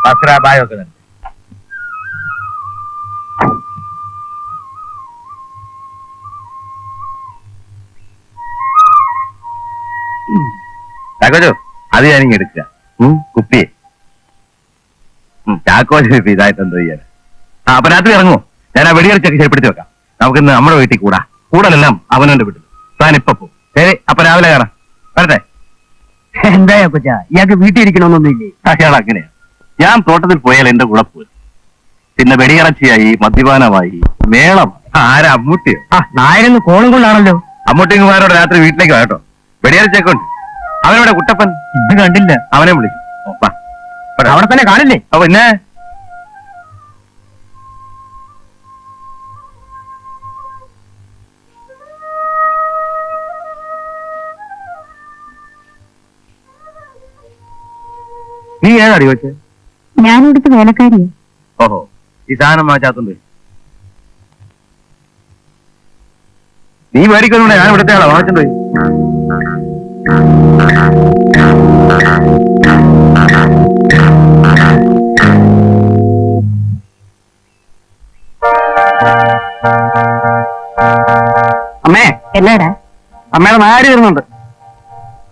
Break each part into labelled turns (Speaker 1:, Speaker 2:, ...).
Speaker 1: വസ്ത്രാപായമൊക്കെ തന്നെ. ചാക്കോച്ചോ, അത് ഞാനിങ്ങ് എടുക്കുക. കുപ്പിയെ ചാക്കോച്ചോ ഇതായിട്ട് എന്തോ ചെയ്യാൻ. അപ്പൊ രാത്രി ഇറങ്ങുമോ? ഞാൻ ആ വെടിയിറച്ചൊക്കെ ശരിപ്പെടുത്തി വെക്കാം. നമുക്കിന്ന് നമ്മുടെ വീട്ടിൽ കൂടലെല്ലാം അവനവന്റെ വീട്ടിൽ. താൻ ഇപ്പൊ പോ. ശരി, അപ്പൊ രാവിലെ കയറാം. വരട്ടെ.
Speaker 2: എന്താ കൊച്ചാ, ഇയാൾക്ക് വീട്ടിൽ ഇരിക്കണമെന്നൊന്നുമില്ലേ?
Speaker 1: അയാൾ അങ്ങനെയാ. ഞാൻ തോട്ടത്തിൽ പോയാൽ എന്റെ കൂടെ പോയി. പിന്നെ വെടിയിറച്ചിയായി, മദ്യപാനമായി, മേളം. ആരാ? അമ്മൂട്ടിയോ?
Speaker 2: നായരെന്ന് കോളം കൊണ്ടാണല്ലോ.
Speaker 1: അമ്മൂട്ടിങ്ങന്മാരോട് രാത്രി വീട്ടിലേക്ക് വാട്ടോ. വെടിയിറച്ചൊക്കെ ഉണ്ട്. അവനോടെ കുട്ടപ്പൻ
Speaker 2: ഇത് കണ്ടില്ല.
Speaker 1: അവനെ വിളിച്ചു.
Speaker 2: അവിടെ തന്നെ കാണില്ലേ?
Speaker 1: പിന്നെ നീ ഏതാടി വെച്ച്?
Speaker 3: ഞാനിവിടുത്തെ വേലക്കാരിയാ.
Speaker 1: ഓഹോ, ഈ സാധനം മാറ്റാത്തുണ്ട്. നീ മേടിക്കുന്നുണ്ട്. ഞാൻ ഇവിടുത്തെ ആളാ. വാങ്ങിച്ചിട്ടുണ്ട്.
Speaker 2: അമ്മേ,
Speaker 3: എന്നാടാ?
Speaker 2: അമ്മയുടെ നാര് വരുന്നുണ്ട്.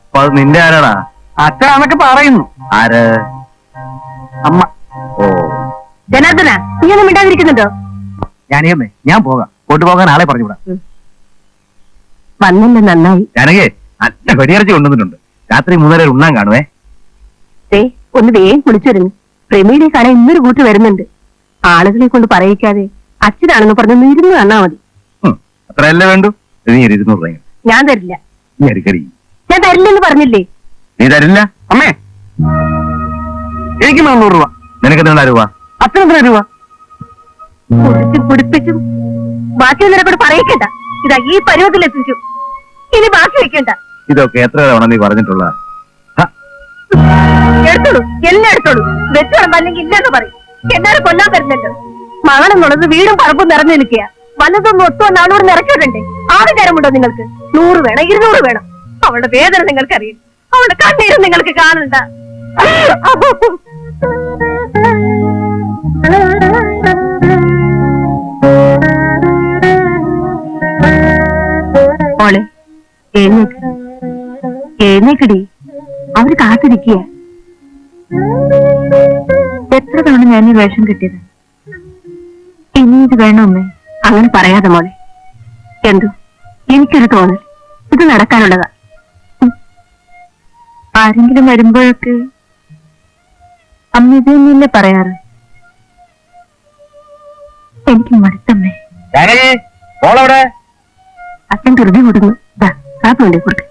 Speaker 1: അപ്പൊ അത് നിന്റെ ആരാടാ?
Speaker 2: അച്ഛനൊക്കെ പറയുന്നു.
Speaker 1: ആര്?
Speaker 2: അമ്മ.
Speaker 1: ഓ,
Speaker 3: ജനാർദ്ദന, നീ ഒന്നും മിണ്ടാതിരിക്കുന്നുണ്ടോ?
Speaker 2: ഞാനേ ഞാൻ പോകാം. കൊണ്ടുപോകാൻ ആളെ പറഞ്ഞുവിടാ.
Speaker 3: വന്നില്ല, നന്നായി.
Speaker 1: ഞാനേ നല്ല വെടിയിറച്ചി കൊണ്ടുവന്നിട്ടുണ്ട്. രാത്രി 3:30 ഉണ്ണാൻ കാണുവേ.
Speaker 3: ഒന്ന് വേഗം കുളിച്ചൊരുങ്ങി. പ്രമീടെ കാണാൻ ഇന്നൊരു കൂട്ട് വരുന്നുണ്ട്. ആളുകളെ കൊണ്ട് പറയിക്കാതെ അച്ഛനാണെന്ന് പറഞ്ഞ് ഇരുന്ന് തന്നാ മതി.
Speaker 1: അത്രയല്ലേ വേണ്ടു. നീ 200 രൂപ.
Speaker 3: ഞാൻ തരില്ല.
Speaker 1: നീ അടിക്കടി.
Speaker 3: ഞാൻ തരില്ലെന്ന് പറഞ്ഞില്ലേ?
Speaker 1: നീ തരില്ല?
Speaker 2: അമ്മേ, എനിക്ക് 400 രൂപ.
Speaker 1: നിനക്ക് എത്ര രൂപ?
Speaker 2: അച്ഛനെത്ര രൂപ?
Speaker 3: കുടിച്ചും കുടിപ്പിച്ചും ബാക്കി നിനക്കോട് പറയിക്കണ്ട. ഇതാ ഈ പരുവത്തിലെത്തിച്ചു. ഇനി ബാക്കി വെക്കണ്ട.
Speaker 1: ഇതൊക്കെ എത്ര തവണ നീ പറഞ്ഞിട്ടുള്ള?
Speaker 3: എടുത്തോളൂ, എല്ലാം എടുത്തോളൂ. വെച്ചോളം അല്ലെങ്കിൽ ഇല്ലെന്ന് പറയും. എന്നാലും കൊല്ലാൻ തരുന്നല്ലോ. മകളെന്നുള്ളത് വീടും പറമ്പും നിറഞ്ഞു നിൽക്കുക. വല്ലതൊന്നും ഒത്തുവന്ന് അവളോട് നിറച്ചിടണ്ടേ? ആകെ തരമുണ്ടോ നിങ്ങൾക്ക്? 100 വേണം, 200 വേണം. അവളുടെ വേദന നിങ്ങൾക്കറിയും. അവളുടെ കണ്ണീരും നിങ്ങൾക്ക് കാണണ്ട. മോളെ, എഴുന്നേക്കടി. അവര് കാത്തിരിക്കുക. എത്ര തവണ ഞാൻ ഈ വേഷം കിട്ടിയത്? ഇനി ഇത് വേണോ അമ്മേ? അങ്ങനെ പറയാതെ മോളെ. എന്തോ എനിക്കൊരു തോന്നൽ, ഇത് നടക്കാനുള്ളതാ. ആരെങ്കിലും വരുമ്പോഴൊക്കെ അമ്മ ഇത് തന്നെയല്ലേ പറയാറ്? എനിക്ക് മടുത്തമ്മേ. അച്ഛൻ ധൃതി കൊടുക്കുന്നു. കാപ്പി വേണ്ടി കൊടുക്ക.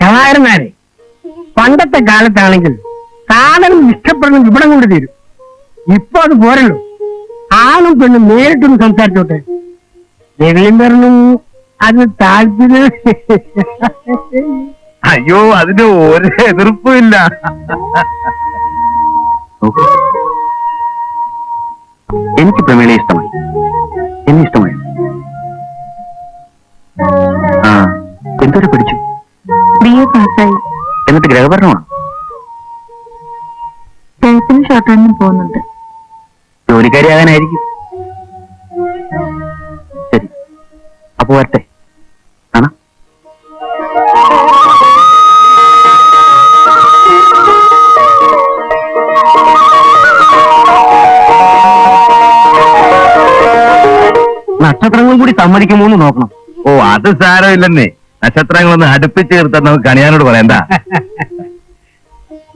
Speaker 2: കലാകാരന്മാരെ പണ്ടത്തെ കാലത്താണെങ്കിൽ സാധനം ഇഷ്ടപ്പെടുന്ന ഇവിടം കൊണ്ട് തീരും. ഇപ്പൊ അത് പോരല്ലോ. ആണും പെണ്ണും നേരിട്ടൊന്ന് സംസാരിച്ചോട്ടെ. രവീന്ദ്രനും അത് താല്പര്യം.
Speaker 1: അയ്യോ, അതിന് ഒരു എതിർപ്പുമില്ല.
Speaker 2: എനിക്ക് പ്രമീളയെ ഇഷ്ടമായി. എന്നെ ഇഷ്ടമായി. എന്തൊരു പഠിച്ചു?
Speaker 3: BA പാസ്സായി.
Speaker 2: എന്നിട്ട് ഗ്രഹഭരണമാണ്.
Speaker 3: ഷോർട്ടാനും പോകുന്നുണ്ട്.
Speaker 2: ജോലിക്കാരിയാകാനായിരിക്കും. ശരി, അപ്പൊ വരട്ടെ. കാണാം. നക്ഷത്രങ്ങളും കൂടി സമ്മതിക്കുമോന്ന് നോക്കണം.
Speaker 1: ഓ, അത് സാരമില്ലെന്നേ. നക്ഷത്രങ്ങളൊന്ന് അടുപ്പിച്ച് ചേർത്താൽ നമുക്ക് കണിയാനോട് പറയണ്ട.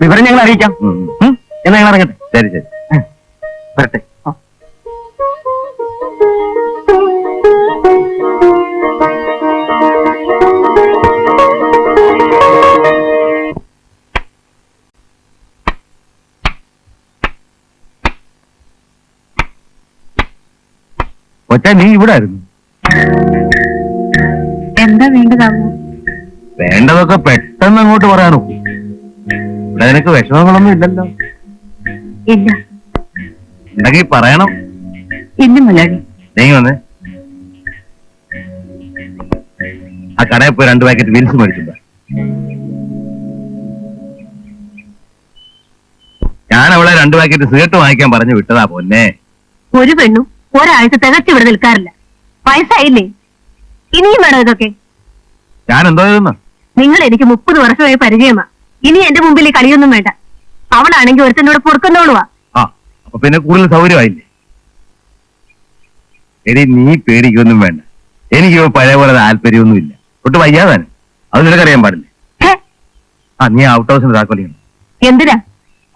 Speaker 2: വിവരം ഞങ്ങൾ അറിയിക്കാം. എന്നാ ഞങ്ങൾ ഇറങ്ങട്ടെ.
Speaker 1: ശരി ശരി,
Speaker 2: വരട്ടെ.
Speaker 1: ഒറ്റ നീ ഇവിടെ ആയിരുന്നു?
Speaker 3: എന്താ വേണ്ടതാവോ?
Speaker 1: വേണ്ടതൊക്കെ പെട്ടെന്ന് അങ്ങോട്ട് പറയാനോ? ഇവിടെ നിനക്ക് വിഷമങ്ങളൊന്നും ഇല്ലല്ലോ?
Speaker 3: ഇല്ല.
Speaker 1: ഉണ്ടെങ്കിൽ പറയണം.
Speaker 3: ഇല്ല മുതലാളി.
Speaker 1: നീ വന്ന് ആ കടയിൽ പോയി 2 പാക്കറ്റ് വിൽസ് മേടിച്ചിട്ടുണ്ടോ? ഞാൻ അവളെ 2 പാക്കറ്റ് സിഗരറ്റ് വാങ്ങിക്കാൻ പറഞ്ഞു വിട്ടതാ പൊന്നെ.
Speaker 3: ഒരു പെണ്ണും ഒരാഴ്ച തികച്ചു ഇവിടെ നിൽക്കാറില്ല. വയസ്സായില്ലേ? ഇനിയും വേണം ഇതൊക്കെ?
Speaker 1: ഞാൻ എന്തോ ചെയ്തെന്ന്?
Speaker 3: നിങ്ങൾ എനിക്ക് 30 വർഷമായി പരിചയമാ. ഇനി എന്റെ മുമ്പിൽ ഈ കളിയൊന്നും വേണ്ട. അവളാണെങ്കിൽ ഒരുത്തനോട് പൊറുക്കുന്നോളുവാ.
Speaker 1: ആ, അപ്പൊ പിന്നെ കൂടുതൽ സൗകര്യമായില്ലേ? എടി, നീ പേടിക്കൊന്നും വേണ്ട. എനിക്ക് പഴയ പോലെ താല്പര്യമൊന്നുമില്ല. ഒട്ട് വയ്യാതാണ്. അത് നിനക്കറിയാൻ പാടില്ലേ? ആ, നീ ഔട്ട് ഹൗസിന് താക്കോലിക്കണം.
Speaker 3: എന്തിനാ?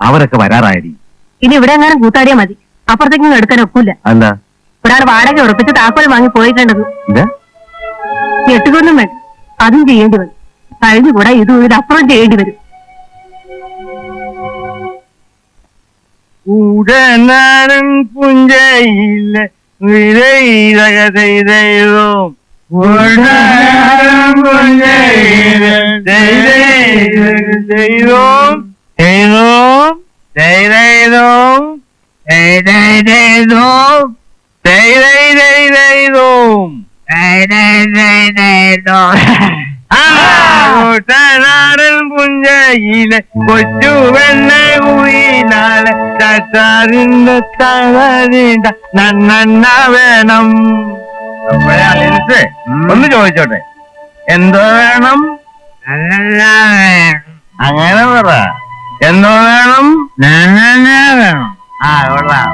Speaker 1: അവരൊക്കെ വരാറായി.
Speaker 3: ഇനി ഇവിടെ എങ്ങാനും കൂത്താടിയാ മതി. അപ്പുറത്തേക്കും എടുക്കാൻ ഒക്കില്ല.
Speaker 1: എന്താ?
Speaker 3: ഒരാൾ വാടക ഉറപ്പിച്ച് താക്കോൽ വാങ്ങി പോയിട്ടുണ്ടത്. ഞെട്ടുകൊന്നും വേണ്ട. അതും ചെയ്യേണ്ടി വരും. കഴിഞ്ഞുകൂടാ ഇതും ഇതിനപ്പുറം ചെയ്യേണ്ടി വരും.
Speaker 1: ഉടനാടൻ പുഞ്ചയിലെ വിരയിതക ചെയ്തോ കുട്ടനാടൻ പുഞ്ചയിലെ കൊച്ചു വെണ്ണ കുയിലാലെ ചട്ടാറിന്റെ തളരിണ്ട നന്നെണ്ണ വേണം. അപ്പോഴേ അലിൻസേ ഒന്ന് ചോദിച്ചോട്ടെ, എന്തോ വേണം? അങ്ങനെ പറ. എന്തോ വേണം? വേണം. ആ, കൊള്ളാം.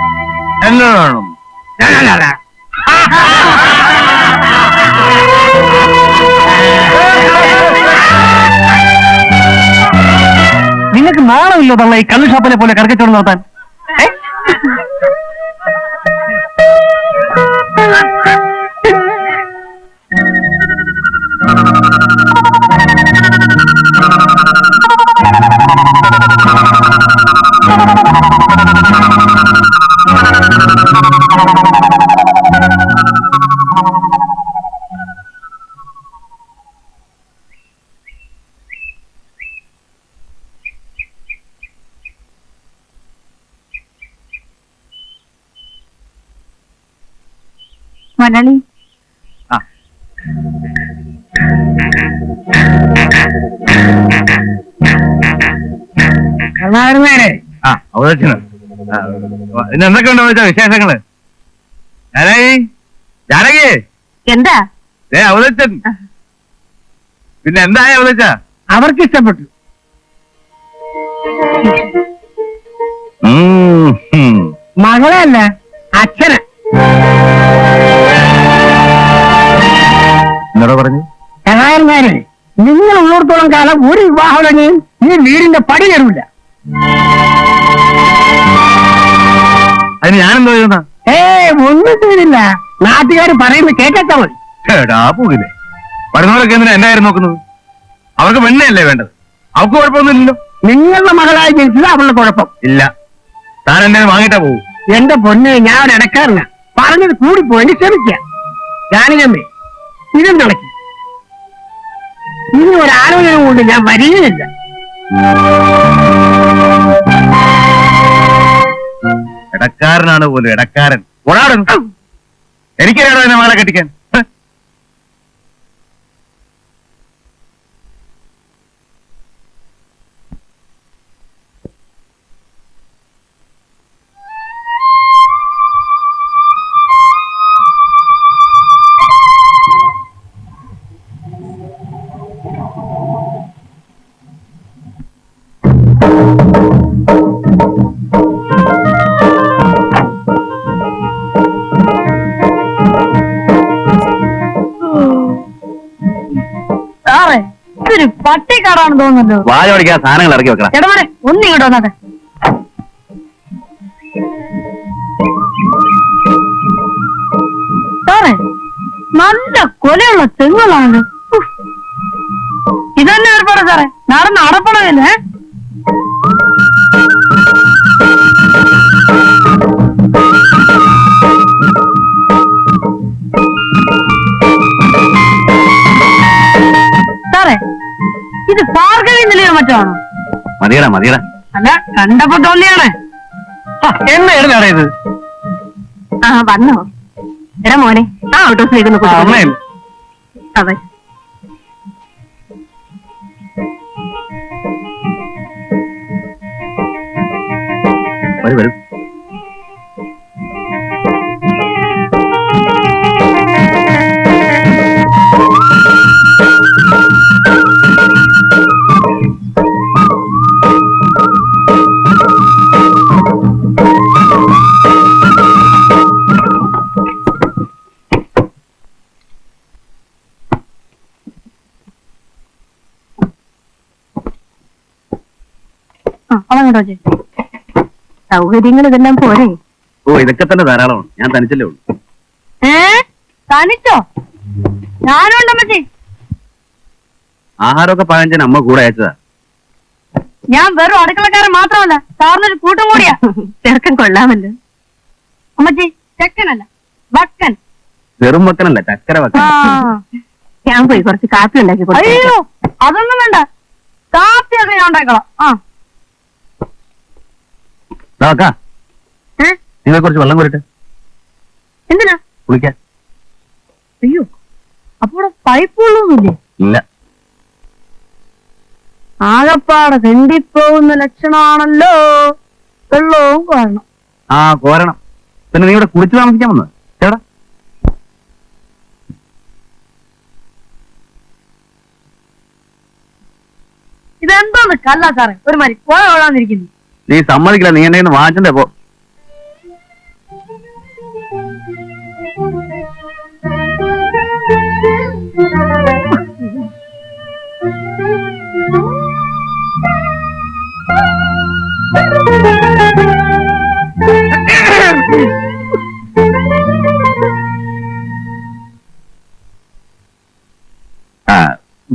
Speaker 1: എന്തോ വേണം?
Speaker 2: നിങ്ങൾക്ക് നാണമില്ലോ തള്ള ഈ കള്ളു ഷാപ്പിനെ പോലെ കറക്കച്ചോട് നടത്താൻ?
Speaker 3: മുതലാളി,
Speaker 1: ആ, അവതരിച്ചന്. പിന്നെ എന്തൊക്കെയുണ്ടോ വെച്ചാ വിശേഷങ്ങള്? ജാനകി,
Speaker 3: എന്താ?
Speaker 1: അവതരിച്ചൻ. പിന്നെ എന്തായ അവതരിച്ച?
Speaker 2: അവർക്ക് ഇഷ്ടപ്പെട്ടു. മകളെ അല്ല, അച്ഛന്.
Speaker 1: എന്നോട് പറഞ്ഞു?
Speaker 2: സഹായന്മാരെ, നിങ്ങൾ ഉള്ളിടത്തോളം കാലം ഒരു വിവാഹം ഈ വീടിന്റെ പടി കയറില്ല.
Speaker 1: അതിന് ഞാനെന്തോ ചെയ്യുന്ന?
Speaker 2: ഒന്നും ചെയ്തില്ല. നാട്ടുകാർ പറയുന്നത് കേട്ടാ മതി.
Speaker 1: ചേടാ പോകില്ലേ? വരുന്നവരൊക്കെ എന്തിനാ എന്റെ കാര്യം നോക്കുന്നത്? അവർക്ക് വെണ്ണയല്ലേ വേണ്ടത്? അവർക്ക് കുഴപ്പമൊന്നുമില്ലല്ലോ.
Speaker 2: നിങ്ങളുടെ മകളായി ജനിച്ചത് അവളുടെ കുഴപ്പം
Speaker 1: ഇല്ല. താൻ എന്റെ വാങ്ങിട്ടാ പോകും.
Speaker 2: എന്റെ പൊന്ന്, ഞാൻ ഒരു ഇടക്കാരനാ. പറഞ്ഞത് കൂടിപ്പോയി ശ്രമിക്കാം. ജാനകമ്മേ, ഇതും നടക്കി. ഇനി ഒരാലോചന കൊണ്ട് ഞാൻ വരികയില്ല.
Speaker 1: ഇടക്കാരനാണ് പോലും ഇടക്കാരൻ. ഒരാടും എനിക്കറിയാടോ എന്നെ മകളെ കെട്ടിക്കാൻ.
Speaker 3: ഇതൊരു പട്ടിക്കാടാണെന്ന് തോന്നുന്നല്ലോ.
Speaker 1: വായോടിക്കാൻ സാധനങ്ങൾ ഇറക്കി വെക്കണം.
Speaker 3: ചേട്ടന്മാരെ ഒന്ന് ഇങ്ങോട്ട് വന്നാട്ടെ. സാറേ, നല്ല കൊലയുള്ള തെങ്ങുകളാണ്. ഇതന്നെ ഏർപ്പാട് സാറേ. നടന്ന് അടപ്പണമില്ലേ? സാറേ, ഇത് ഭാർഗവി നിലയോ മറ്റോ ആണോ?
Speaker 1: മതിയടാ മതിയടാ.
Speaker 2: അല്ല കണ്ടപ്പോ തോന്നിയാണ്.
Speaker 1: എന്നാണ് ഇത്?
Speaker 3: ആ വന്നോ? എടാ മോനെ ആ ഓട്ടോസിലേക്ക് ഒന്ന് കൊണ്ടുപോ.
Speaker 1: അമ്മയും
Speaker 3: അവൻ
Speaker 1: വരും.
Speaker 3: അവങ്ങോട്ടോ സൗകര്യങ്ങൾ ഇതെല്ലാം പോരെ?
Speaker 1: ഓ ഇതൊക്കെ തന്നെ ധാരാളമാണ്. ഞാൻ തനിച്ചല്ലേ ഉള്ളൂ.
Speaker 3: തനിച്ചോ? ഞാനുണ്ടമ്മച്ചി.
Speaker 1: ആഹാരമൊക്കെ പാകം അമ്മ കൂടെ അയച്ചതാ.
Speaker 3: ഞാൻ വെറും അടുക്കളക്കാരൻ മാത്രമല്ല, സാറിനൊരു കൂട്ടം കൂടിയാ. ചെറുക്കൻ കൊള്ളാമല്ലോ. അമ്മച്ചി ചെക്കനല്ല വക്കൻ.
Speaker 1: വെറും വെക്കനല്ല, ചക്കര വെക്കൻ.
Speaker 3: ഞാൻ പോയി കുറച്ച് കാപ്പി ഉണ്ടാക്കി കൊടുത്തു. അയ്യോ അതൊന്നും വേണ്ട, കാപ്പിയൊക്കെ ഞാൻ ഉണ്ടാക്കണം.
Speaker 1: നിങ്ങൾ കുറച്ച് വെള്ളം കോരിട്ട്.
Speaker 3: എന്തിനാ?
Speaker 1: കുളിക്കാൻ.
Speaker 3: അയ്യോ അപ്പൊ ഇവിടെ പൈപ്പ് വെള്ളമൊന്നുമില്ലേ?
Speaker 1: ഇല്ല.
Speaker 3: ആകപ്പാടെ തെണ്ടിപ്പോകുന്ന ലക്ഷണമാണല്ലോ. വെള്ളവും കോരണം.
Speaker 1: കോരണം. പിന്നെ നീ ഇവിടെ കുളിച്ച് താമസിക്കാൻ വന്നത് ചേട്ടാ?
Speaker 3: ഇതെന്തോന്ന് കല്ല സാറേ, ഒരു മാതിരി കോഴാന്നിരിക്കുന്നു.
Speaker 1: നീ സമ്മതിക്കില്ല. നീ എന്നെ വാങ്ങിച്ചേ പോ.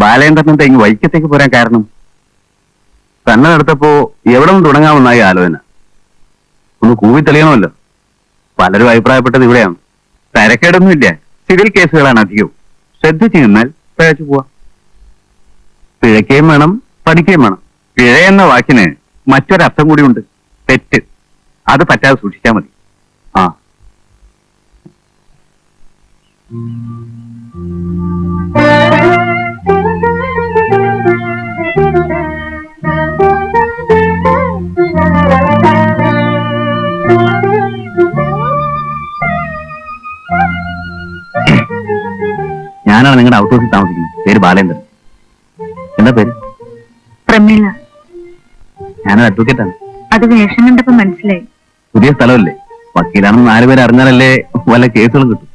Speaker 1: ബാലേന്ദ്രനത്തെ ഇങ്ങ് വൈക്കത്തേക്ക് പോരാൻ കാരണം തന്നെ എടുത്തപ്പോ എവിടെ നിന്ന് തുടങ്ങാമെന്നായി ആലോചന. ഒന്ന് കൂവി തെളിയണമല്ലോ. പലരും അഭിപ്രായപ്പെട്ടത് ഇവിടെയാണ്. തരക്കേടൊന്നുമില്ല, സിവിൽ കേസുകളാണ് അധികവും. ശ്രദ്ധിച്ചു നിന്നാൽ പിഴച്ചു പോവാം. പിഴയ്ക്കുകയും വേണം, പഠിക്കുകയും വേണം. പിഴ എന്ന വാക്കിന് മറ്റൊരർത്ഥം കൂടിയുണ്ട്, തെറ്റ്. അത് പറ്റാതെ സൂക്ഷിച്ചാൽ മതി. ഞാനാണ് നിങ്ങളുടെ ഔട്ട് ഹൗസിൽ താമസിക്കുന്നത്. പേര് ബാലേന്ദ്രൻ. എന്താ പേര്?
Speaker 3: പ്രമീള.
Speaker 1: ഞാനൊരു അഡ്വക്കേറ്റാണ്.
Speaker 3: അത് വേഷം കണ്ടപ്പോ മനസ്സിലായി.
Speaker 1: പുതിയ സ്ഥലമല്ലേ, വക്കീലാണെന്ന് 4 പേര് അറിഞ്ഞാലല്ലേ വല്ല കേസുകളും കിട്ടും.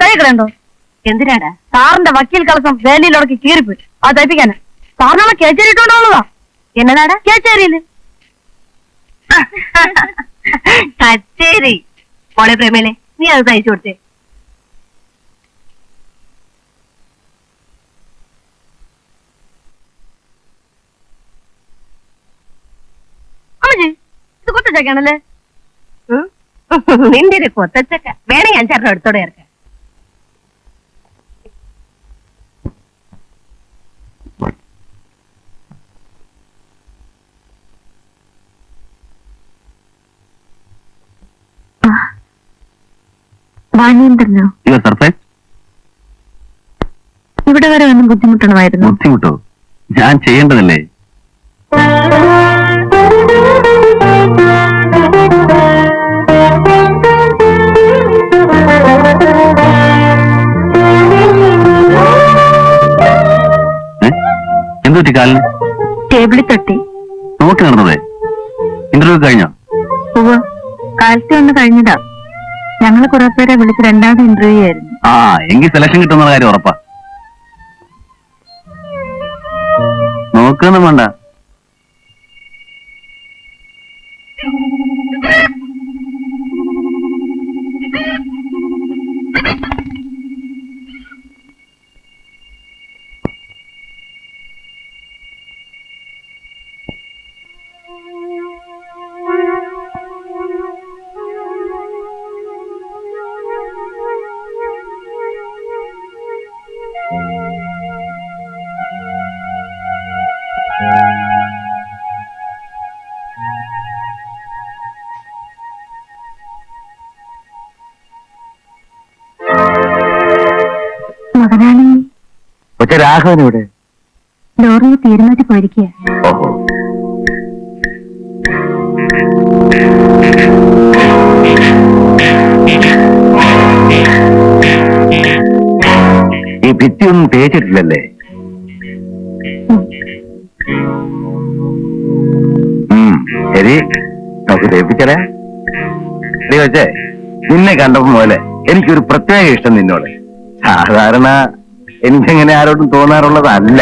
Speaker 3: തയ്ക്കണോ? എന്തിനാടാ? സാറിന്റെ വക്കീൽ കളസം വേലിയിലൊടക്കി കീറിപ്പോയി. അത് തയ്പ്പിക്കാനാ. സാറിനാണ് കേച്ചേരി ഇട്ടോണ്ടുള്ളതാ. എന്നതാടാ കേച്ചേരിയില്? കച്ചേരി. മോളെ പ്രേമേലെ, നീ അത് തയ്ച്ചു കൊടുത്തേ. അമ്മജി ഇത് കൊത്തച്ചക്കാണല്ലേ? നിന്റെ ഒരു കൊത്തച്ചക്ക വേണേ ഞാൻ ചേട്ടൻ എടുത്തോടെ ഇറക്കാം. വാണിയന്തരനോ?
Speaker 1: സർപ്രൈസ്.
Speaker 3: ഇവിടെ വരെ ഒന്നും ബുദ്ധിമുട്ടണമായിരുന്നു.
Speaker 1: ബുദ്ധിമുട്ടോ? ഞാൻ ചെയ്യേണ്ടതല്ലേ? എന്ത് പറ്റി കാലിന്?
Speaker 3: ടേബിളിൽ തട്ടി.
Speaker 1: നോക്കി നടന്നതേ? ഇന്റർവ്യൂ കഴിഞ്ഞോ?
Speaker 3: കാലത്തെ ഒന്ന് കഴിഞ്ഞതാ. ഞങ്ങൾ കുറെ പേരെ വിളിച്ച് 2ാമത് ഇന്റർവ്യൂ ആയിരുന്നു.
Speaker 1: എങ്കിൽ സെലക്ഷൻ കിട്ടുന്ന കാര്യം ഉറപ്പാ. നോക്കൊന്നും വേണ്ട. പക്ഷെ രാഘവൻ ഇവിടെ.
Speaker 3: ലോറിയെ തീരുമാറ്റി പോയിരിക്കുക.
Speaker 1: ഓഹോ. ഈ ഭിത്തിയൊന്നും തേച്ചിട്ടില്ലല്ലേ? ശരി, നമുക്ക് തേപ്പിച്ചേ. നീ വെച്ചേ, നിന്നെ കണ്ടപ്പോ പോലെ എനിക്കൊരു പ്രത്യേക ഇഷ്ടം നിന്നോട്. സാധാരണ എനിക്കങ്ങനെ ആരോടും തോന്നാറുള്ളതല്ല.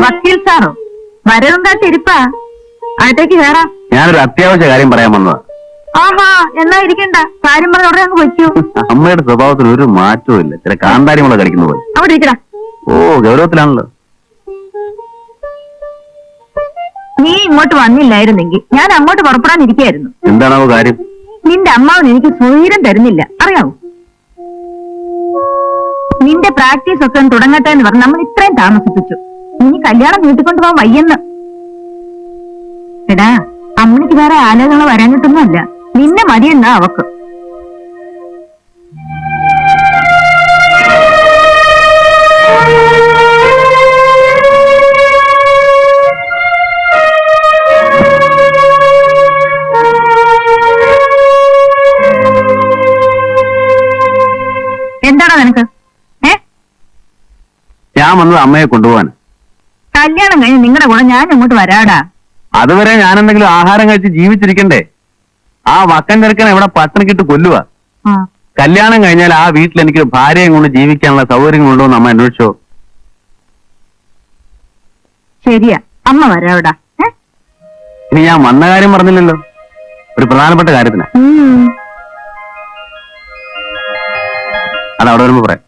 Speaker 3: വക്കീൽ സാറോ? വരവും കാത്തിരിപ്പാ. അടുത്തേക്ക് കയറാം.
Speaker 1: ഞാനൊരു അത്യാവശ്യ കാര്യം പറയാൻ വന്നതാ.
Speaker 3: ആഹാ, എന്നാ ഇരിക്കണ്ട. കാര്യം പറഞ്ഞ ഉടനെ അങ്ങ് വെക്കൂ.
Speaker 1: അമ്മയുടെ സ്വഭാവത്തിന് ഒരു മാറ്റവും ഇല്ല. ചില കാന്താരിമുള കളിക്കുന്ന പോലെ.
Speaker 3: അവിടെ ഇരിക്കടാ.
Speaker 1: ഓ, ഗൗരവത്തിലാണല്ലോ.
Speaker 3: നീ ഇങ്ങോട്ട് വന്നില്ലായിരുന്നെങ്കിൽ ഞാൻ അങ്ങോട്ട് പുറപ്പെടാനിരിക്കായിരുന്നു.
Speaker 1: എന്താണോ കാര്യം?
Speaker 3: നിന്റെ അമ്മാവൻ എനിക്ക് സ്വൈരം തരുന്നില്ല, അറിയാവോ? നിന്റെ പ്രാക്ടീസ് ഒക്കെ തുടങ്ങട്ടെ എന്ന് പറഞ്ഞ് നമ്മൾ ഇത്രയും താമസിപ്പിച്ചു. ഇനി കല്യാണം നീട്ടിക്കൊണ്ടു പോകാൻ വയ്യെന്ന്. എടാ, അമ്മണിക്ക് വേറെ ആലോചനകൾ വരാനിട്ടൊന്നുമല്ല. നിന്നെ മതിയെന്നാ അവക്ക്. എന്താണോ നിനക്ക്?
Speaker 1: ഞാൻ വന്നത് അമ്മയെ കൊണ്ടുപോകാൻ.
Speaker 3: കല്യാണം കഴിഞ്ഞ് നിങ്ങളുടെ കൂടെ ഞാൻ അങ്ങോട്ട് വരാടാ.
Speaker 1: അതുവരെ ഞാൻ എന്തെങ്കിലും ആഹാരം കഴിച്ച് ജീവിച്ചിരിക്കണ്ടേ? ആ വക്കൻ ചെറുക്കൻ എവിടെ പട്ടണിക്കിട്ട് കൊല്ലുക. കല്യാണം കഴിഞ്ഞാൽ ആ വീട്ടിൽ എനിക്ക് ഭാര്യയും കൊണ്ട് ജീവിക്കാനുള്ള സൗകര്യങ്ങളുണ്ടോ എന്ന് അമ്മ അന്വേഷിച്ചോ?
Speaker 3: ശരിയാ, അമ്മ വരാവിടാ.
Speaker 1: ഇനി ഞാൻ വന്ന കാര്യം പറഞ്ഞില്ലല്ലോ, ഒരു പ്രധാനപ്പെട്ട കാര്യത്തിന്. അത് അവിടെ വരുമ്പോ പറയാം.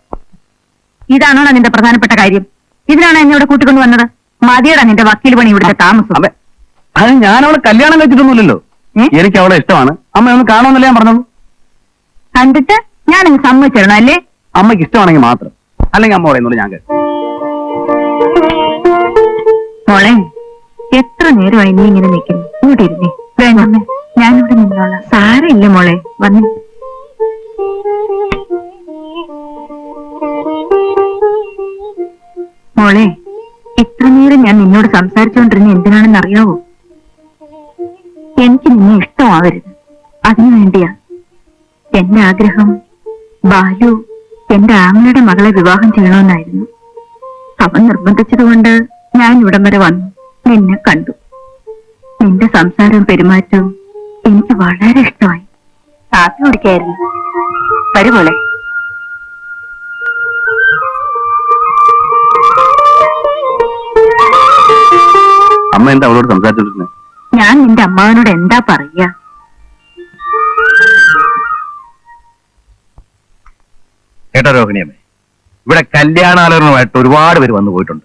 Speaker 3: ഇതാണോ നിന്റെ പ്രധാനപ്പെട്ട കാര്യം? ഇതിനാണ് എന്നെ ഇവിടെ കൂട്ടിക്കൊണ്ട് വന്നത്? മതിയടാ നിന്റെ വക്കീൽ പണി, ഇവിടുത്തെ താമസം.
Speaker 1: അത് ഞാൻ അവളെ കല്യാണം കഴിച്ചിട്ടൊന്നുമില്ലല്ലോ. എനിക്ക് അവളെ ഇഷ്ടമാണ്. അമ്മ ഒന്ന് കാണുമെന്നല്ലേ ഞാൻ പറഞ്ഞത്.
Speaker 3: കണ്ടിട്ട് ഞാനങ്ങ് സമ്മതിച്ചിരണം അല്ലേ?
Speaker 1: അമ്മയ്ക്ക് ഇഷ്ടമാണെങ്കിൽ മാത്രം, അല്ലെങ്കിൽ അമ്മ പറയുന്നുള്ളൂ. ഞാൻ
Speaker 3: മോളെ, എത്ര നേരമായി നീ ഇങ്ങനെ നിൽക്കുന്നു? ഇങ്ങോട്ട് ഇരുന്നേ. വേണ്ടമ്മേ, ഞാനിവിടെ നിന്നോളാം. സാരമില്ല മോളെ, വന്നേ. മോളെ, ഇത്ര നേരം ഞാൻ നിന്നോട് സംസാരിച്ചുകൊണ്ടിരുന്ന എന്തിനാണെന്ന് അറിയാവോ? എനിക്ക് നിന്നെ ഇഷ്ടമാവരുത്, അതിനു വേണ്ടിയാ. എന്റെ ആഗ്രഹം ബാലു എന്റെ ആങ്ങളയുടെ മകളെ വിവാഹം ചെയ്യണമെന്നായിരുന്നു. അവൻ നിർബന്ധിച്ചതുകൊണ്ട് ഞാൻ ഇവിടം വരെ വന്നു, നിന്നെ കണ്ടു. നിന്റെ സംസാരവും പെരുമാറ്റവും എനിക്ക് വളരെ ഇഷ്ടമായി. കാപ്പി കുടിക്കായിരുന്നു. വരുമോളെ.
Speaker 1: അമ്മ എന്താ അവളോട് സംസാരിച്ചിരുന്നത്?
Speaker 3: ഞാൻ നിന്റെ അമ്മാവനോട് എന്താ പറയാ?
Speaker 1: കേട്ടോ രോഹിണിയമ്മേ, ഇവിടെ കല്യാണാലോചനമായിട്ട് ഒരുപാട് പേര് വന്നു പോയിട്ടുണ്ട്.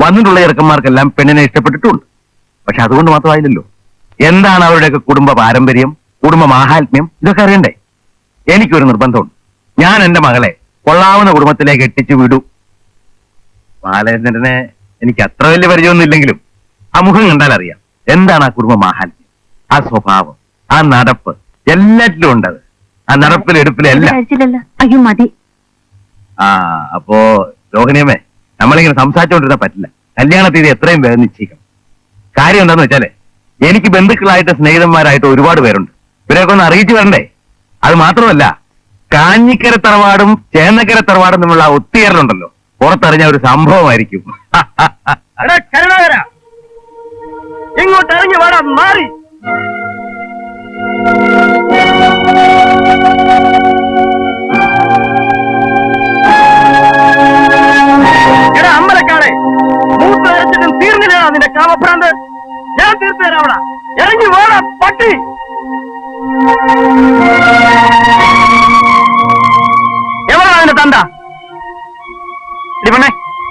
Speaker 1: വന്നിട്ടുള്ള ചെറുക്കന്മാർക്കെല്ലാം പെണ്ണിനെ ഇഷ്ടപ്പെട്ടിട്ടുണ്ട്. പക്ഷെ അതുകൊണ്ട് മാത്രമായില്ലല്ലോ. എന്താണ് അവരുടെയൊക്കെ കുടുംബ പാരമ്പര്യം, കുടുംബ മാഹാത്മ്യം, ഇതൊക്കെ അറിയണ്ടേ? എനിക്കൊരു നിർബന്ധമുണ്ട്. ഞാൻ എന്റെ മകളെ കൊള്ളാവുന്ന കുടുംബത്തിലേക്ക് എത്തിച്ചു വിടൂ. ബാലേന്ദ്രനെ എനിക്ക് അത്ര വലിയ പരിചയമൊന്നും ഇല്ലെങ്കിലും ആ മുഖം കണ്ടാൽ അറിയാം എന്താണ് ആ കുടുംബ മാഹാത്മ്യം, ആ സ്വഭാവം, ആ നടപ്പ്, എല്ലാറ്റിലും ഉണ്ടത്. ആ നടപ്പിലും എടുപ്പിലും എല്ലാം.
Speaker 3: അയ്യോ മതി.
Speaker 1: അപ്പോ രോഹിണിയമ്മേ, നമ്മളിങ്ങനെ സംസാരിച്ചുകൊണ്ടിരുന്നാ പറ്റില്ല. കല്യാണ തീയതി എത്രയും വേഗം നിശ്ചയിക്കണം. കാര്യം എന്താന്ന് വെച്ചാല് എനിക്ക് ബന്ധുക്കളായിട്ട് സ്നേഹിതന്മാരായിട്ട് ഒരുപാട് പേരുണ്ട്. ഇവരെയൊക്കെ ഒന്ന് അറിയിച്ചു വരണ്ടേ? അത് മാത്രമല്ല, കാഞ്ഞിക്കര തറവാടും ചേന്നക്കര തറവാടും തമ്മിലുള്ള ഒത്തുചേരലുണ്ടല്ലോ, പുറത്തറിഞ്ഞ ഒരു സംഭവമായിരിക്കും.
Speaker 2: കരുണാകര, ഇങ്ങോട്ട് ഇറങ്ങി വേടാ മാറി. എടാ അമ്പലക്കാളെ, മൂത്ത് വരച്ചിട്ടും തീർന്നില്ല നിന്റെ കാമഭ്രാന്ത്. ഞാൻ തീർത്തു തരാം. അവിടെ ഇറങ്ങി വേടാ പട്ടി. എവിടാ അതിന്റെ തണ്ട? ഇടിപെണ്ണേ,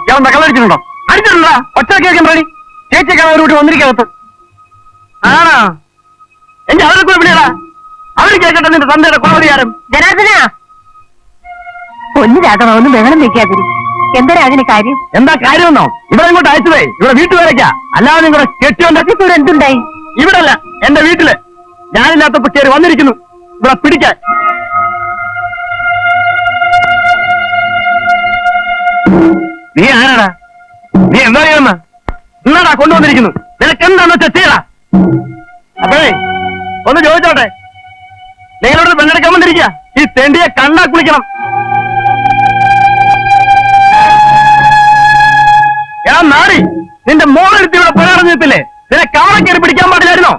Speaker 2: ഞാൻ കള്ളടിച്ചിട്ടുണ്ടോ? അടിച്ചിട്ടുണ്ടോ? ഒച്ച കേൾക്കാൻ റെഡി. ചേച്ചിയെ കാണാൻ ഒരു വീട്ടിൽ വന്നിരിക്കകത്ത് ആണോ? എന്റെ അവരെ കൂടെ വിളിയടാ. അവര് കേൾക്കട്ടെ നിന്റെ തന്തയുടെ കൊലപരിഹാരം.
Speaker 3: ജനാർദ്ദന, പൊന്നു രാഘവ, ഒന്നും ബഹളം വെക്കാതിരി. എന്താ അതിന് കാര്യം?
Speaker 2: എന്താ കാര്യമെന്നോ? ഇവിടെ ഇങ്ങോട്ട് അയച്ചതേ ഇവിടെ വീട്ടുകാരൊക്കെയാ, അല്ലാതെ നിങ്ങളുടെ കെട്ടിയോണ്ടാക്കി.
Speaker 3: എന്തുണ്ടായി?
Speaker 2: ഇവിടെ അല്ല, എന്റെ വീട്ടില്. ഞാനില്ലാത്തപ്പോ കയറി വന്നിരിക്കുന്നു ഇവിടെ പിടിക്കാൻ.
Speaker 1: നീ ആരാടാ? നീ എന്താ ചെയ്യുന്ന?
Speaker 2: എന്നാടാ കൊണ്ടുവന്നിരിക്കുന്നു. നിനക്ക് എന്താന്ന് വെച്ചാ ചെയ്യടാ. അപ്പോഴേ ഒന്ന് ചോദിച്ചോട്ടെ, നിങ്ങളോട് പെണ്ണെടുക്കാൻ വന്നിരിക്കുക. ഈ തെണ്ടിയെ കണ്ടാ കുളിക്കണം. ഞാൻ നാടി നിന്റെ മോളെടുത്ത് ഇവിടെ പുറത്തില്ലേ? നിന്നെ കാവള കയറി പിടിക്കാൻ പാടില്ലായിരുന്നോ?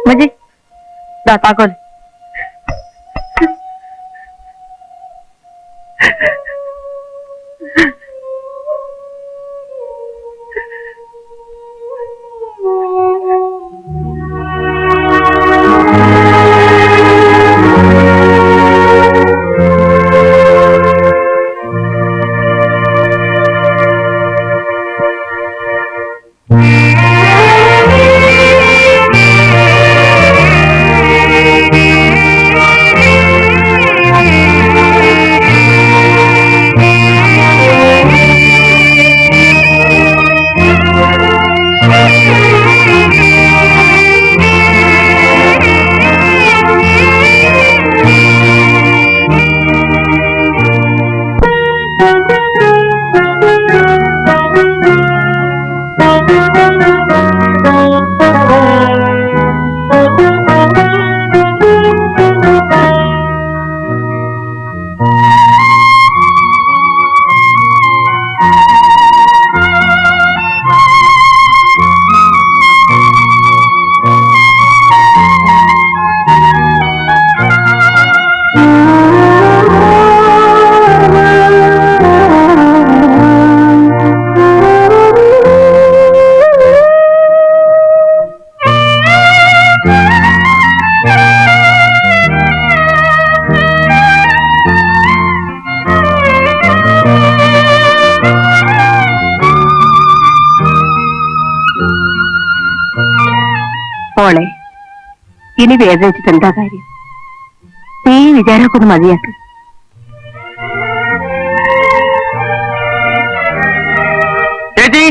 Speaker 3: മജി, താക്കോൽ. മോളെ, ഇനി വേദനിച്ചിട്ട് എന്താ കാര്യം? നീ വിചാരമൊക്കെ ഒന്ന് മതിയാക്ക്.
Speaker 2: ചേച്ചി,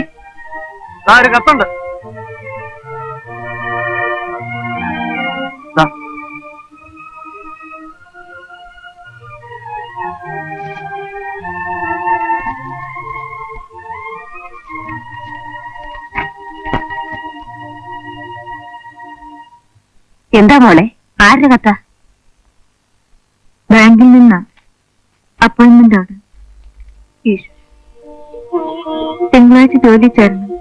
Speaker 2: ഒരു കത്തുണ്ട്.
Speaker 3: എന്താ മോളെ, ആരുടെ കഥ?
Speaker 4: ബാങ്കിൽ നിന്നാ, അപ്പോയിന്റ്മെന്റ് ആണ്. തിങ്കളാഴ്ച ജോലി ചേർന്നു.